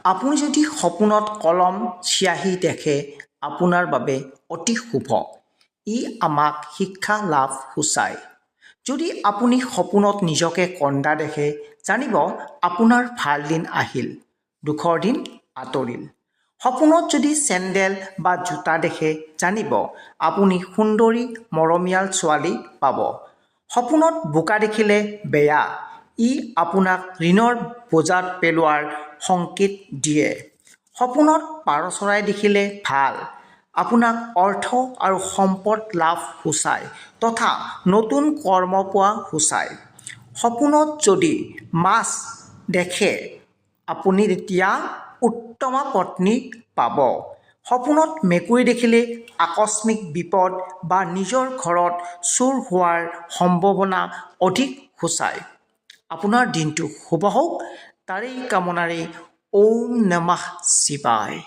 আপুনি যদি সপোনত কলম চিয়াহী দেখে আপোনাৰ বাবে অতি শুভ। ই আমাক শিক্ষা লাভ সূচায়। যদি আপুনি সপোনত নিজকে কন্দা দেখে জানিব আপোনাৰ ভাল দিন আহিল, দুখৰ দিন আঁতৰিল। সপোনত যদি চেণ্ডেল বা জোতা দেখে জানিব আপুনি সুন্দৰী মৰমীয়াল ছোৱালী পাব। সপোনত বোকা দেখিলে বেয়া, ই আপোনাক ঋণৰ বোজাত পেলোৱাৰ সংকেত দিয়ে। সপোনত পাৰ চৰাই দেখিলে ভাল, আপোনাক অৰ্থ আৰু সম্পদ লাভ সূচায় তথা নতুন কৰ্ম পোৱা সূচায়। সপোনত যদি মাছ দেখে আপুনি তেতিয়া উত্তমা পত্নী পাব। সপোনত মেকুৰী দেখিলে আকস্মিক বিপদ বা নিজৰ ঘৰত চুৰ হোৱাৰ সম্ভাৱনা অধিক সূচায়। আপোনাৰ দিনটো শুভ হওক, তাৰেই কামনাৰে ওম নমঃ শিৱায়।